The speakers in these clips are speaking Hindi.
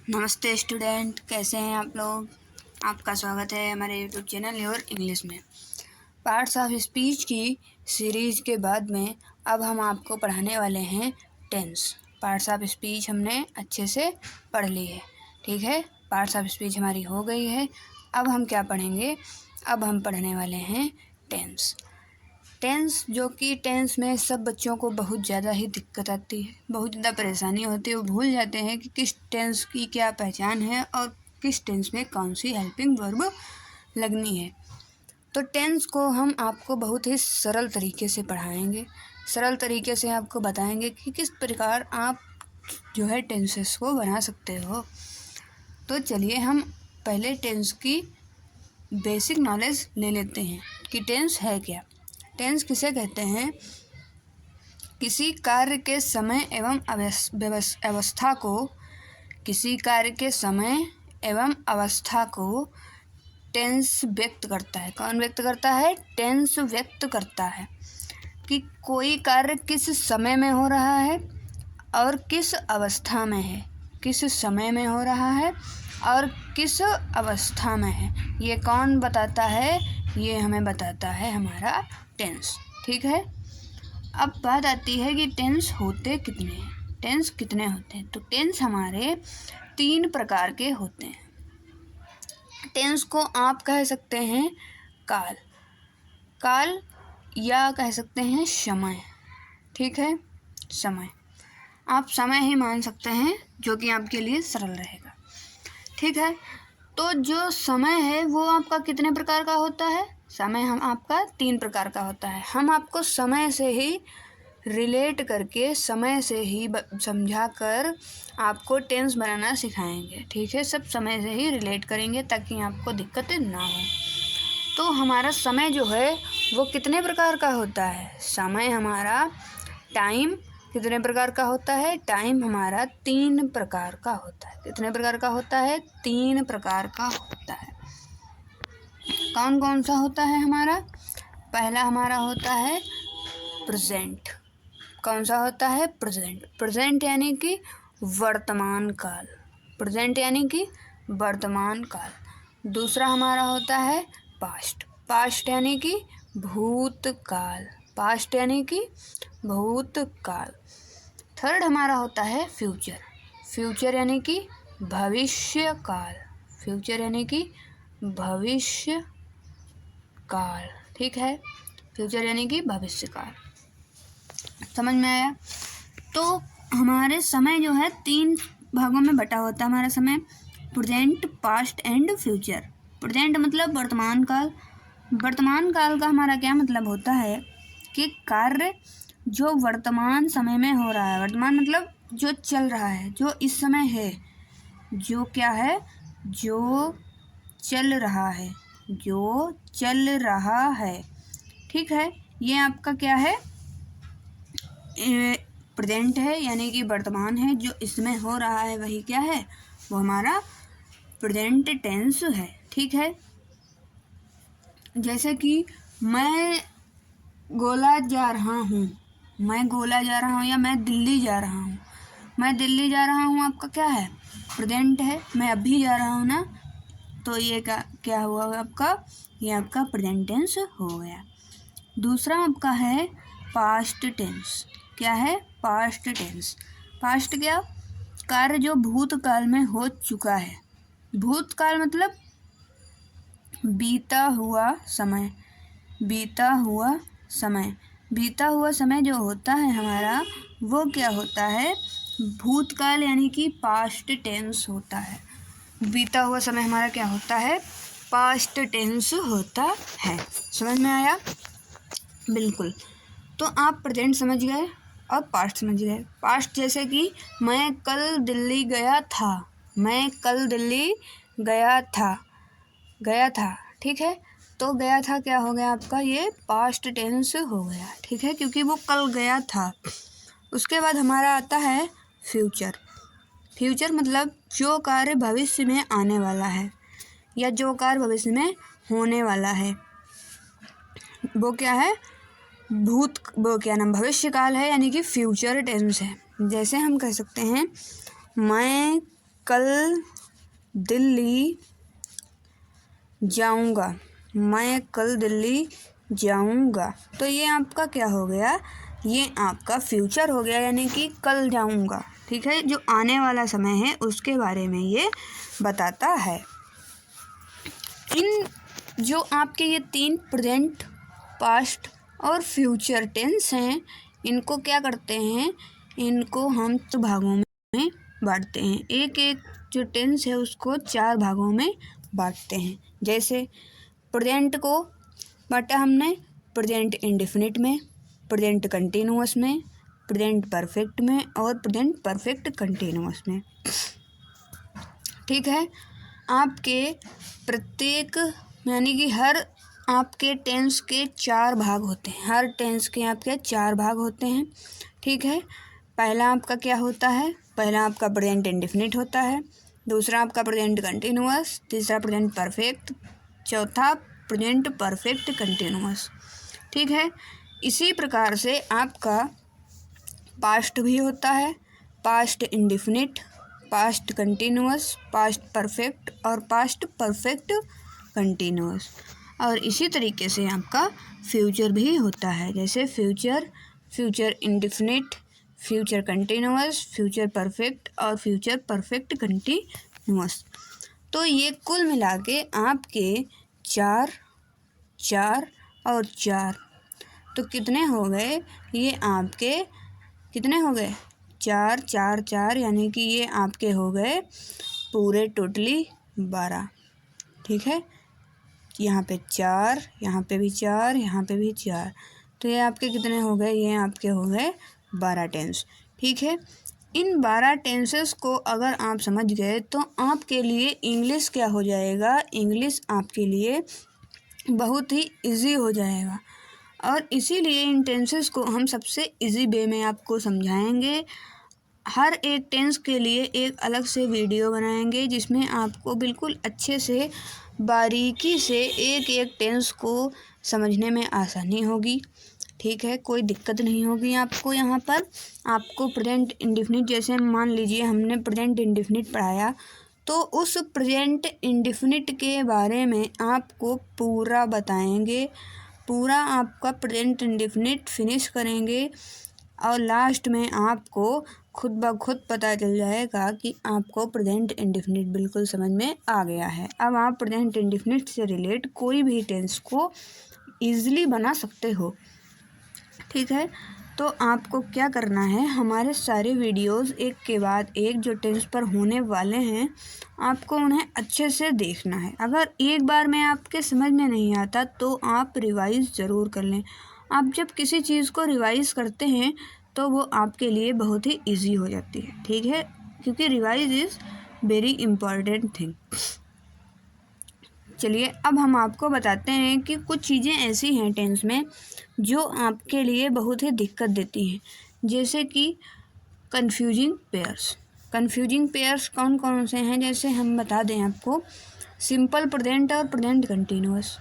नमस्ते स्टूडेंट, कैसे हैं आप लोग। आपका स्वागत है हमारे यूट्यूब चैनल योर इंग्लिश में। पार्ट्स ऑफ स्पीच की सीरीज़ के बाद में अब हम आपको पढ़ाने वाले हैं टेंस। पार्ट्स ऑफ स्पीच हमने अच्छे से पढ़ ली है, ठीक है। पार्ट्स ऑफ स्पीच हमारी हो गई है। अब हम क्या पढ़ेंगे, अब हम पढ़ने वाले हैं टेंस। टेंस, जो कि टेंस में सब बच्चों को बहुत ज़्यादा ही दिक्कत आती है, बहुत ज़्यादा परेशानी होती है। वो भूल जाते हैं कि किस टेंस की क्या पहचान है और किस टेंस में कौन सी हेल्पिंग वर्ब लगनी है। तो टेंस को हम आपको बहुत ही सरल तरीके से पढ़ाएंगे, सरल तरीके से आपको बताएंगे कि किस प्रकार आप जो है टेंसेस को बना सकते हो। तो चलिए हम पहले टेंस की बेसिक नॉलेज ले लेते हैं कि टेंस है क्या। टेंस किसे कहते हैं? किसी कार्य के समय एवं अवस्था को, किसी कार्य के समय एवं अवस्था को टेंस व्यक्त करता है। कौन व्यक्त करता है? टेंस व्यक्त करता है कि कोई कार्य किस समय में हो रहा है और किस अवस्था में है, किस समय में हो रहा है और किस अवस्था में है। ये कौन बताता है? ये हमें बताता है हमारा टेंस, ठीक है। अब बात आती है कि टेंस होते कितने हैं, टेंस कितने होते हैं। तो टेंस हमारे 3 प्रकार के होते हैं। टेंस को आप कह सकते हैं काल, काल या कह सकते हैं समय, ठीक है। समय, आप समय ही मान सकते हैं, जो कि आपके लिए सरल रहेगा, ठीक है। तो जो समय है वो आपका कितने प्रकार का होता है? समय हम आपका 3 प्रकार का होता है। हम आपको समय से ही रिलेट करके, समय से ही समझा कर आपको टेंस बनाना सिखाएंगे, ठीक है। सब समय से ही रिलेट करेंगे ताकि आपको दिक्कत ना हो। तो हमारा समय जो है वो कितने प्रकार का होता है? समय हमारा, टाइम कितने प्रकार का होता है? टाइम हमारा 3 प्रकार का होता है। कितने प्रकार का होता है? 3 प्रकार का होता है। कौन कौन सा होता है हमारा? पहला हमारा होता है प्रेजेंट। कौन सा होता है? प्रेजेंट। प्रेजेंट यानी कि वर्तमान काल, प्रेजेंट यानी कि वर्तमान काल। दूसरा हमारा होता है पास्ट। पास्ट यानी कि भूतकाल, पास्ट यानी कि भूतकाल। थर्ड हमारा होता है फ्यूचर। फ्यूचर यानी कि भविष्य काल, फ्यूचर यानी कि भविष्य काल, ठीक है। फ्यूचर यानी कि भविष्य काल। समझ में आया? तो हमारे समय जो है 3 भागों में बटा होता है हमारा समय, present, past and future. Present मतलब वर्तमान काल। वर्तमान काल का हमारा क्या मतलब होता है कि कार्य जो वर्तमान समय में हो रहा है, वर्तमान मतलब जो चल रहा है, जो इस समय है, जो क्या है, जो चल रहा है, जो चल रहा है, ठीक है। ये आपका क्या है? प्रेजेंट है, यानी कि वर्तमान है, जो इसमें हो रहा है वही क्या है? वो हमारा प्रेजेंट टेंस है, ठीक है। जैसे कि मैं गोला जा रहा हूँ, मैं गोला जा रहा हूँ या मैं दिल्ली जा रहा हूँ। मैं दिल्ली जा रहा हूँ आपका क्या है? प्रेजेंट है। मैं अभी जा रहा हूँ ना, तो ये क्या हुआ आपका? ये आपका प्रेजेंट टेंस हो गया। दूसरा आपका है पास्ट टेंस। क्या है? Past tense. पास्ट क्या? कार्य जो भूतकाल में हो चुका है। भूतकाल मतलब बीता हुआ समय, बीता हुआ समय। बीता हुआ समय जो होता है हमारा, वो क्या होता है? भूतकाल यानी कि पास्ट टेंस होता है। बीता हुआ समय हमारा क्या होता है? पास्ट टेंस होता है। समझ में आया? बिल्कुल। तो आप प्रेजेंट समझ गए और पास्ट समझ गए। पास्ट जैसे कि मैं कल दिल्ली गया था, मैं कल दिल्ली गया था, गया था, ठीक है। तो गया था क्या हो गया आपका? ये पास्ट टेंस हो गया, ठीक है, क्योंकि वो कल गया था। उसके बाद हमारा आता है फ्यूचर। फ्यूचर मतलब जो कार्य भविष्य में आने वाला है या जो कार्य भविष्य में होने वाला है, वो क्या है? वो क्या नाम, भविष्य काल है, यानी कि फ्यूचर टेंस है। जैसे हम कह सकते हैं मैं कल दिल्ली जाऊंगा, मैं कल दिल्ली जाऊंगा। तो ये आपका क्या हो गया, ये आपका फ्यूचर हो गया, यानी कि कल जाऊंगा। ठीक है, जो आने वाला समय है उसके बारे में ये बताता है। इन जो आपके ये 3 प्रेजेंट, पास्ट और फ्यूचर टेंस हैं, इनको क्या करते हैं, इनको हम 4 भागों में बांटते हैं। एक एक जो टेंस है उसको 4 भागों में बांटते हैं। जैसे प्रेजेंट को बांटा हमने प्रेजेंट इंडेफिनिट में, प्रेजेंट कंटिन्यूअस में, प्रेजेंट परफेक्ट में और प्रेजेंट परफेक्ट कंटिन्यूअस में। ठीक है, आपके प्रत्येक यानी कि हर आपके टेंस के 4 भाग होते हैं, हर टेंस के आपके 4 भाग होते हैं। ठीक है, पहला आपका क्या होता है, पहला आपका प्रेजेंट इंडेफिनिट होता है, दूसरा आपका प्रेजेंट कंटिन्यूअस, तीसरा प्रेजेंट परफेक्ट, चौथा प्रेजेंट परफेक्ट कंटिन्यूअस। ठीक है, इसी प्रकार से आपका पास्ट भी होता है, past indefinite, past continuous, past perfect और पास्ट परफेक्ट कंटिन्यूअस। और इसी तरीके से आपका फ्यूचर भी होता है, जैसे future, future indefinite, future continuous, future perfect और फ्यूचर परफेक्ट कंटिन्यूअस। तो ये कुल मिला के आपके 4, 4 और 4 तो कितने हो गए, ये आपके कितने हो गए, 4, 4, 4, यानी कि ये आपके हो गए पूरे टोटली 12। ठीक है, यहाँ पे 4, यहाँ पे भी 4, यहाँ पे भी 4, तो ये आपके कितने हो गए, ये आपके हो गए 12 टेंस। ठीक है, इन 12 टेंसेस को अगर आप समझ गए तो आपके लिए इंग्लिश क्या हो जाएगा, इंग्लिश आपके लिए बहुत ही इजी हो जाएगा। और इसीलिए इन टेंसेस को हम सबसे इजी वे में आपको समझाएंगे। हर एक टेंस के लिए एक अलग से वीडियो बनाएंगे जिसमें आपको बिल्कुल अच्छे से बारीकी से एक एक टेंस को समझने में आसानी होगी। ठीक है, कोई दिक्कत नहीं होगी आपको। यहाँ पर आपको प्रेजेंट इंडेफिनिट, जैसे मान लीजिए हमने प्रेजेंट इंडेफिनिट पढ़ाया, तो उस प्रेजेंट इंडेफिनिट के बारे में आपको पूरा बताएंगे, पूरा आपका प्रेजेंट इंडेफिनिट फिनिश करेंगे और लास्ट में आपको खुद ब खुद पता चल जाएगा कि आपको प्रेजेंट इंडेफिनिट बिल्कुल समझ में आ गया है। अब आप प्रेजेंट इंडेफिनिट से रिलेट कोई भी टेंस को ईजिली बना सकते हो। ठीक है, तो आपको क्या करना है, हमारे सारे वीडियोस एक के बाद एक जो टेंस पर होने वाले हैं, आपको उन्हें अच्छे से देखना है। अगर एक बार में आपके समझ में नहीं आता तो आप रिवाइज़ ज़रूर कर लें। आप जब किसी चीज़ को रिवाइज़ करते हैं तो वो आपके लिए बहुत ही इजी हो जाती है। ठीक है, क्योंकि revise is very important thing. चलिए अब हम आपको बताते हैं कि कुछ चीज़ें ऐसी हैं टेंस में जो आपके लिए बहुत ही दिक्कत देती हैं, जैसे कि कन्फ्यूजिंग पेयर्स। कन्फ्यूजिंग पेयर्स कौन कौन से हैं, जैसे हम बता दें आपको, सिंपल प्रेजेंट और प्रेजेंट कंटिन्यूअस।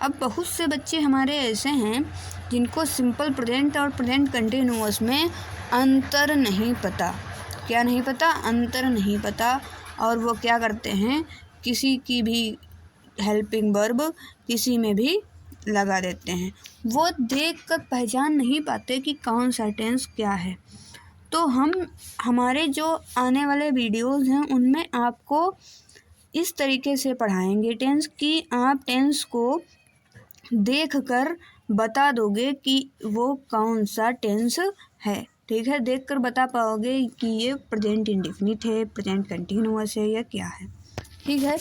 अब बहुत से बच्चे हमारे ऐसे हैं जिनको सिंपल प्रेजेंट और प्रेजेंट कंटिन्यूअस में अंतर नहीं पता। क्या नहीं पता, अंतर नहीं पता। और वो क्या करते हैं, किसी की भी हेल्पिंग वर्ब किसी में भी लगा देते हैं। वो देखकर पहचान नहीं पाते कि कौन सा टेंस क्या है। तो हम हमारे जो आने वाले वीडियोस हैं उनमें आपको इस तरीके से पढ़ाएंगे टेंस कि आप टेंस को देखकर बता दोगे कि वो कौन सा टेंस है। ठीक है, देखकर बता पाओगे कि ये प्रेजेंट इंडेफिनिट है, प्रेजेंट कंटिन्यूअस है या क्या है। ठीक है,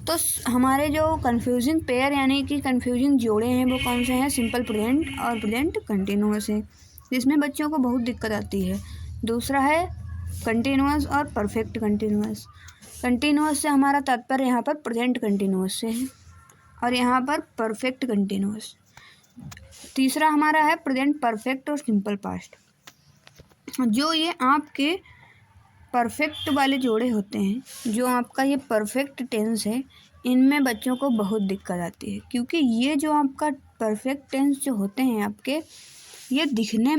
तो हमारे जो कन्फ्यूजिंग पेयर यानी कि कन्फ्यूजिंग जोड़े हैं वो कौन से हैं, सिंपल प्रेजेंट और प्रेजेंट कंटिन्यूअस है, जिसमें बच्चों को बहुत दिक्कत आती है। दूसरा है कंटिन्यूअस और परफेक्ट कंटिन्यूअस। कंटिन्यूअस से हमारा तात्पर्य यहाँ पर प्रेजेंट कंटिन्यूअस से है और यहाँ पर परफेक्ट कंटिन्यूअस। तीसरा हमारा है प्रेजेंट परफेक्ट और सिंपल पास्ट। जो ये आपके परफेक्ट वाले जोड़े होते हैं, जो आपका ये परफेक्ट टेंस है, इनमें बच्चों को बहुत दिक्कत आती है, क्योंकि ये जो आपका परफेक्ट टेंस जो होते हैं आपके, ये दिखने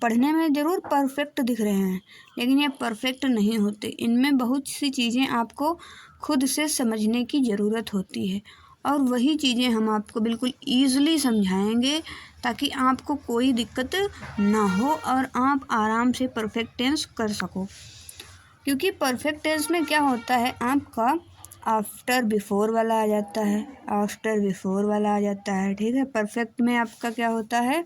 पढ़ने में ज़रूर परफेक्ट दिख रहे हैं, लेकिन ये परफेक्ट नहीं होते। इनमें बहुत सी चीज़ें आपको खुद से समझने की ज़रूरत होती है, और वही चीज़ें हम आपको बिल्कुल ईज़िली समझाएंगे ताकि आपको कोई दिक्कत ना हो और आप आराम से परफेक्ट टेंस कर सको। क्योंकि परफेक्ट टेंस में क्या होता है, आपका आफ्टर बिफोर वाला आ जाता है, आफ्टर बिफोर वाला आ जाता है, ठीक है। परफेक्ट में आपका क्या होता है,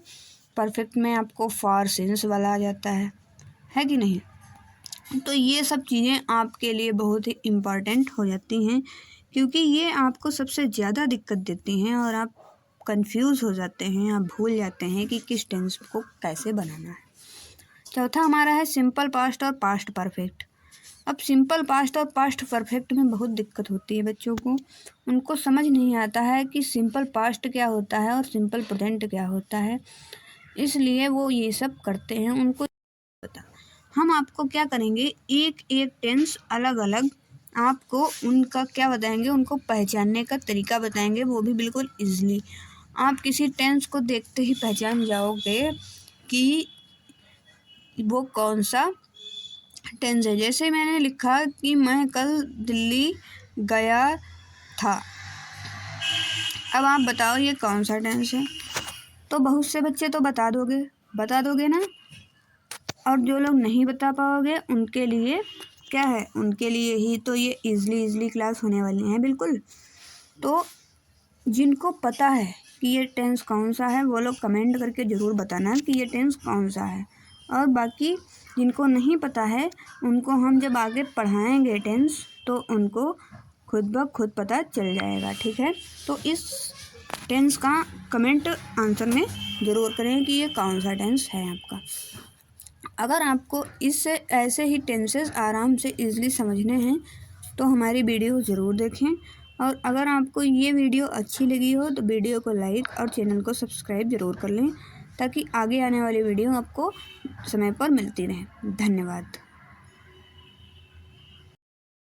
परफेक्ट में आपको फॉर सिंस वाला आ जाता है कि नहीं। तो ये सब चीज़ें आपके लिए बहुत ही इम्पॉर्टेंट हो जाती हैं, क्योंकि ये आपको सबसे ज़्यादा दिक्कत देती हैं और आप कंफ्यूज हो जाते हैं, आप भूल जाते हैं कि किस टेंस को कैसे बनाना है। चौथा हमारा है सिंपल पास्ट और पास्ट परफेक्ट। अब सिंपल पास्ट और पास्ट परफेक्ट में बहुत दिक्कत होती है बच्चों को, उनको समझ नहीं आता है कि सिंपल पास्ट क्या होता है और सिंपल प्रेजेंट क्या होता है, इसलिए वो ये सब करते हैं, उनको पता। हम आपको क्या करेंगे, एक एक टेंस अलग अलग आपको उनका क्या बताएंगे, उनको पहचानने का तरीका बताएंगे, वो भी बिल्कुल ईजिली। आप किसी टेंस को देखते ही पहचान जाओगे कि वो कौन सा टेंस है। जैसे मैंने लिखा कि मैं कल दिल्ली गया था, अब आप बताओ ये कौन सा टेंस है। तो बहुत से बच्चे तो बता दोगे ना, और जो लोग नहीं बता पाओगे उनके लिए क्या है, उनके लिए ही तो ये ईज़िली क्लास होने वाली हैं बिल्कुल। तो जिनको पता है कि ये टेंस कौन सा है वो लोग कमेंट करके ज़रूर बताना कि ये टेंस कौन सा है, और बाकी जिनको नहीं पता है उनको हम जब आगे पढ़ाएंगे टेंस तो उनको खुद ब खुद पता चल जाएगा, ठीक है। तो इस टेंस का कमेंट आंसर में ज़रूर करें कि ये कौन सा टेंस है आपका। अगर आपको इससे ऐसे ही टेंसेस आराम से ईज़िली समझने हैं तो हमारी वीडियो ज़रूर देखें, और अगर आपको ये वीडियो अच्छी लगी हो तो वीडियो को लाइक और चैनल को सब्सक्राइब ज़रूर कर लें, ताकि आगे आने वाली वीडियो आपको समय पर मिलती रहे। धन्यवाद।